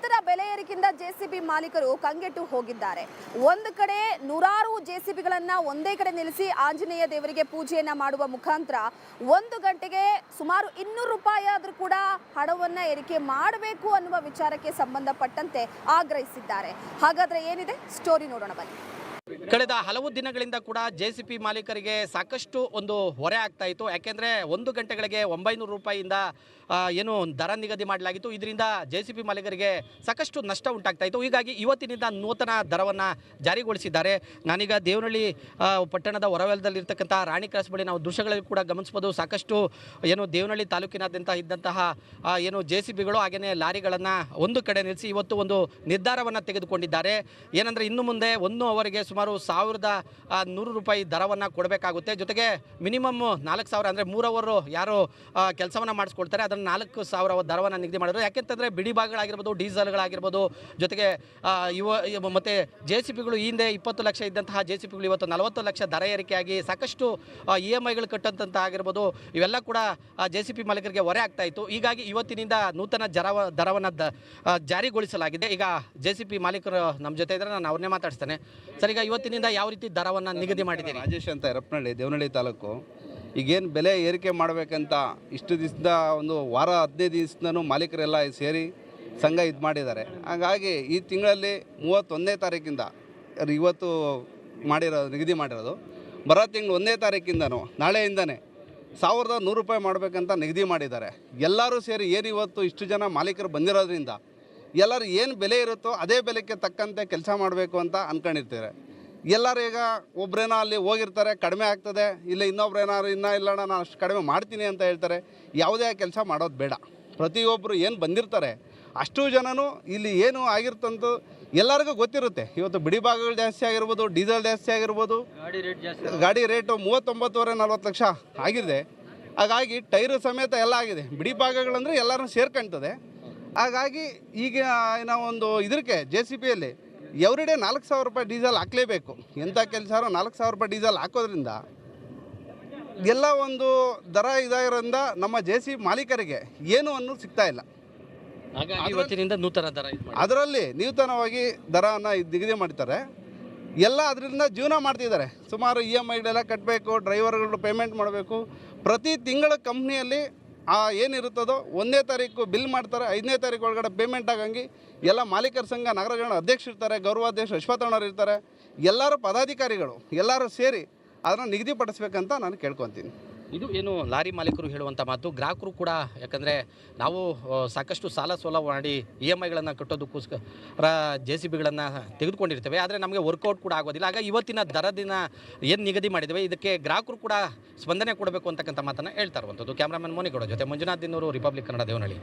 ನಿರಂತರ ಬೆಲೆ ಏರಿಕೆಯಿಂದ ಜೆಸಿಬಿ ಮಾಲೀಕರು ಕಂಗೆಟ್ಟು ಹೋಗಿದ್ದಾರೆ. ಒಂದು ಕಡೆ ನೂರಾರು ಜೆಸಿಬಿಗಳನ್ನ ಒಂದೇ ಕಡೆ ನಿಲ್ಲಿಸಿ ಆಂಜನೇಯ ದೇವರಿಗೆ ಪೂಜೆಯನ್ನ ಮಾಡುವ ಮುಖಾಂತರ 1 ಗಂಟೆಗೆ ಸುಮಾರು 200 ರೂಪಾಯಿ ಆದರೂ ಕೂಡ ಹಣವನ್ನ ಏರಿಕೆ ಮಾಡಬೇಕು ಅನ್ನುವ ವಿಚಾರಕ್ಕೆ ಸಂಬಂಧಪಟ್ಟಂತೆ ಆಗ್ರಹಿಸಿದ್ದಾರೆ. ಹಾಗಾದ್ರೆ ಏನಿದೆ ಸ್ಟೋರಿ ನೋಡೋಣ ಬನ್ನಿ. ಕಳೆದ ಹಲವು ದಿನಗಳಿಂದ ಕೂಡ ಜೆಸಿಬಿ ಮಾಲೀಕರಿಗೆ ಸಾಕಷ್ಟು ಒಂದು ಹೊರೆ ಆಗ್ತಾ ಇತ್ತು. ಯಾಕೆಂದರೆ 1 ಗಂಟೆಗಳಿಗೆ 900 ರೂಪಾಯಿಯಿಂದ ಏನು ದರ ನಿಗದಿ ಮಾಡಲಾಗಿತ್ತು. ಇದರಿಂದ ಜೆಸಿಬಿ ಮಾಲೀಕರಿಗೆ ಸಾಕಷ್ಟು ನಷ್ಟ ಉಂಟಾಗ್ತಾ ಇತ್ತು. ಹೀಗಾಗಿ ಇವತ್ತಿನಿಂದ ನೂತನ ದರವನ್ನು ಜಾರಿಗೊಳಿಸಿದ್ದಾರೆ. ನಾನೀಗ ದೇವನಹಳ್ಳಿ ಪಟ್ಟಣದ ಹೊರವಲಯದಲ್ಲಿರ್ತಕ್ಕಂಥ ರಾಣಿ ಕ್ರಾಸ್ ಬಳಿ ನಾವು ದೃಶ್ಯಗಳಲ್ಲಿ ಕೂಡ ಗಮನಿಸ್ಬೋದು. ಸಾಕಷ್ಟು ಏನು ದೇವನಹಳ್ಳಿ ತಾಲೂಕಿನಾದ್ಯಂತ ಇದ್ದಂತಹ ಏನು ಜೆಸಿಬಿಗಳು ಹಾಗೆಯೇ ಲಾರಿಗಳನ್ನು ಒಂದು ಕಡೆ ನಿಲ್ಲಿಸಿ ಇವತ್ತು ಒಂದು ನಿರ್ಧಾರವನ್ನು ತೆಗೆದುಕೊಂಡಿದ್ದಾರೆ. ಏನಂದರೆ ಇನ್ನು ಮುಂದೆ 1 ಅವರಿಗೆ ಸುಮಾರು 1100 ರೂಪಾಯಿ ದರವನ್ನು ಕೊಡಬೇಕಾಗುತ್ತೆ. ಜೊತೆಗೆ ಮಿನಿಮಮ್ 4000 ಅಂದರೆ 3 ಅವರು ಯಾರು ಕೆಲಸವನ್ನು ಮಾಡಿಸ್ಕೊಳ್ತಾರೆ ಅದನ್ನು 4000 ದರವನ್ನು ನಿಗದಿ ಮಾಡಿದ್ರು. ಯಾಕೆಂತಂದರೆ ಬಿಡಿ ಭಾಗಗಳಾಗಿರ್ಬೋದು, ಡೀಸೆಲ್ಗಳಾಗಿರ್ಬೋದು, ಜೊತೆಗೆ ಮತ್ತು ಜೆಸಿಬಿಗಳು ಈ ಹಿಂದೆ 20 ಲಕ್ಷ ಇದ್ದಂತಹ ಜೆಸಿಬಿಗಳು ಇವತ್ತು 40 ಲಕ್ಷ ದರ ಏರಿಕೆಯಾಗಿ ಸಾಕಷ್ಟು EMIಗಳು ಕಟ್ಟಂತ ಆಗಿರ್ಬೋದು, ಇವೆಲ್ಲ ಕೂಡ ಜೆಸಿಬಿ ಮಾಲೀಕರಿಗೆ ಹೊರೆ ಆಗ್ತಾ ಇತ್ತು. ಹೀಗಾಗಿ ಇವತ್ತಿನಿಂದ ನೂತನ ದರವನ್ನು ಜಾರಿಗೊಳಿಸಲಾಗಿದೆ. ಈಗ ಜೆಸಿಬಿ ಮಾಲೀಕರು ನಮ್ಮ ಜೊತೆ ಇದ್ದಾರೆ, ನಾನು ಅವ್ರನ್ನೇ ಮಾತಾಡ್ತೇನೆ. ಸರ್, ಈಗ ಇವತ್ತಿನಿಂದ ಯಾವ ರೀತಿ ದರವನ್ನು ನಿಗದಿ ಮಾಡಿದ್ದೀರಿ? ರಾಜೇಶ್ ಅಂತ ಯರಪನಹಳ್ಳಿ, ದೇವನಹಳ್ಳಿ ತಾಲೂಕು. ಈಗೇನು ಬೆಲೆ ಏರಿಕೆ ಮಾಡಬೇಕಂತ ಇಷ್ಟು ದಿವಸದ ಒಂದು ವಾರ 15 ದಿವಸದೂ ಮಾಲೀಕರೆಲ್ಲ ಸೇರಿ ಸಂಘ ಇದು ಮಾಡಿದ್ದಾರೆ. ಹಾಗಾಗಿ ಈ ತಿಂಗಳಲ್ಲಿ 31ನೇ ತಾರೀಕಿಂದ ಇವತ್ತು ನಿಗದಿ ಮಾಡಿರೋದು, ಬರೋ ತಿಂಗಳು 1ನೇ ತಾರೀಕಿಂದನೂ ನಾಳೆಯಿಂದನೇ 1100 ರೂಪಾಯಿ ಮಾಡಬೇಕಂತ ನಿಗದಿ ಮಾಡಿದ್ದಾರೆ. ಎಲ್ಲರೂ ಸೇರಿ ಏನು ಇವತ್ತು ಇಷ್ಟು ಜನ ಮಾಲೀಕರು ಬಂದಿರೋದ್ರಿಂದ ಎಲ್ಲರೂ ಏನು ಬೆಲೆ ಇರುತ್ತೋ ಅದೇ ಬೆಲೆಗೆ ತಕ್ಕಂತೆ ಕೆಲಸ ಮಾಡಬೇಕು ಅಂತ ಅಂದ್ಕೊಂಡಿರ್ತಾರೆ. ಎಲ್ಲರೂ ಈಗ ಒಬ್ರೇನೋ ಅಲ್ಲಿ ಹೋಗಿರ್ತಾರೆ, ಕಡಿಮೆ ಆಗ್ತದೆ, ಇಲ್ಲ ಇನ್ನೊಬ್ರೇನಾದ್ರು ಇಲ್ಲಣ್ಣ ನಾನು ಅಷ್ಟು ಕಡಿಮೆ ಮಾಡ್ತೀನಿ ಅಂತ ಹೇಳ್ತಾರೆ. ಯಾವುದೇ ಕೆಲಸ ಮಾಡೋದು ಬೇಡ. ಪ್ರತಿಯೊಬ್ಬರು ಏನು ಬಂದಿರ್ತಾರೆ ಅಷ್ಟು ಜನನೂ ಇಲ್ಲಿ ಏನು ಆಗಿರ್ತಂತೂ ಎಲ್ಲರಿಗೂ ಗೊತ್ತಿರುತ್ತೆ. ಇವತ್ತು ಬಿಡಿ ಭಾಗಗಳು ಜಾಸ್ತಿ ಆಗಿರ್ಬೋದು, ಡೀಸೆಲ್ ಜಾಸ್ತಿ ಆಗಿರ್ಬೋದು, ಗಾಡಿ ರೇಟು 39.40 ಲಕ್ಷ ಆಗಿದೆ. ಹಾಗಾಗಿ ಟೈರು ಸಮೇತ ಎಲ್ಲ ಆಗಿದೆ. ಬಿಡಿ ಭಾಗಗಳಂದರೆ ಎಲ್ಲರೂ ಸೇರ್ಕೊಳ್ತದೆ. ಹಾಗಾಗಿ ಈಗ ನಾವು ಒಂದು ಇದಕ್ಕೆ ಜೆಸಿಬಿಯಲ್ಲಿ ಎವ್ರಿಡೇ 4000 ರೂಪಾಯಿ ಡೀಸೆಲ್ ಹಾಕಲೇಬೇಕು. ಎಂಥ ಕೆಲಸ 4000 ರೂಪಾಯಿ ಡೀಸೆಲ್ ಹಾಕೋದ್ರಿಂದ ಎಲ್ಲ ಒಂದು ದರ ಇದಾಗಿರೋದ್ರಿಂದ ನಮ್ಮ ಜೆಸಿಬಿ ಮಾಲೀಕರಿಗೆ ಏನು ಅನ್ನೋದು ಸಿಗ್ತಾ ಇಲ್ಲ. ಇವತ್ತಿನಿಂದ ನೂತನ ದರ ಅದರಲ್ಲಿ ನೂತನವಾಗಿ ದರವನ್ನು ನಿಗದಿ ಮಾಡ್ತಾರೆ. ಎಲ್ಲ ಅದರಿಂದ ಜೀವನ ಮಾಡ್ತಿದ್ದಾರೆ. ಸುಮಾರು EMIಗಳೆಲ್ಲ ಕಟ್ಟಬೇಕು, ಡ್ರೈವರ್ಗಳು ಪೇಮೆಂಟ್ ಮಾಡಬೇಕು. ಪ್ರತಿ ತಿಂಗಳ ಕಂಪ್ನಿಯಲ್ಲಿ ಏನಿರುತ್ತದೋ 1ನೇ ತಾರೀಕು ಬಿಲ್ ಮಾಡ್ತಾರೆ, 5ನೇ ತಾರೀಕು ಒಳಗಡೆ ಪೇಮೆಂಟ್ ಆಗಂಗೆ ಎಲ್ಲ ಮಾಲೀಕರ ಸಂಘ ನಗರ ಅಧ್ಯಕ್ಷರು ಇರ್ತಾರೆ, ಗೌರವಾಧ್ಯಕ್ಷರು ಅಶ್ವತ್ಥಣ್ಣವ್ರು ಇರ್ತಾರೆ. ಎಲ್ಲರೂ ಪದಾಧಿಕಾರಿಗಳು ಎಲ್ಲರೂ ಸೇರಿ ಅದನ್ನು ನಿಗದಿಪಡಿಸ್ಬೇಕಂತ ನಾನು ಕೇಳ್ಕೊತೀನಿ. ಇದು ಏನು ಲಾರಿ ಮಾಲೀಕರು ಹೇಳುವಂಥ ಮಾತು. ಗ್ರಾಹಕರು ಕೂಡ, ಯಾಕಂದರೆ ನಾವು ಸಾಕಷ್ಟು ಸಾಲ ಸೋಲ ಮಾಡಿ EMIಗಳನ್ನು ಕಟ್ಟೋದಕ್ಕೋಸ್ಕರ ಜೆಸಿಬಿಗಳನ್ನು ತೆಗೆದುಕೊಂಡಿರ್ತೇವೆ. ಆದರೆ ನಮಗೆ ವರ್ಕೌಟ್ ಕೂಡ ಆಗೋದಿಲ್ಲ. ಆಗ ಇವತ್ತಿನ ದರದಿನ ಏನು ನಿಗದಿ ಮಾಡಿದ್ದೇವೆ ಇದಕ್ಕೆ ಗ್ರಾಹಕರು ಕೂಡ ಸ್ಪಂದನೆ ಕೊಡಬೇಕು ಅಂತಕ್ಕಂಥ ಮಾತನ್ನು ಹೇಳ್ತಾ ಇರುವಂಥದ್ದು. ಕ್ಯಾಮ್ರಾಮನ್ ಮೋನಿಗೌಡ ಜೊತೆ ಮಂಜುನಾಥ್ ದಿನ್ನೂರು, ರಿಪಬ್ಲಿಕ್ ಕನ್ನಡ, ದೇವನಹಳ್ಳಿ.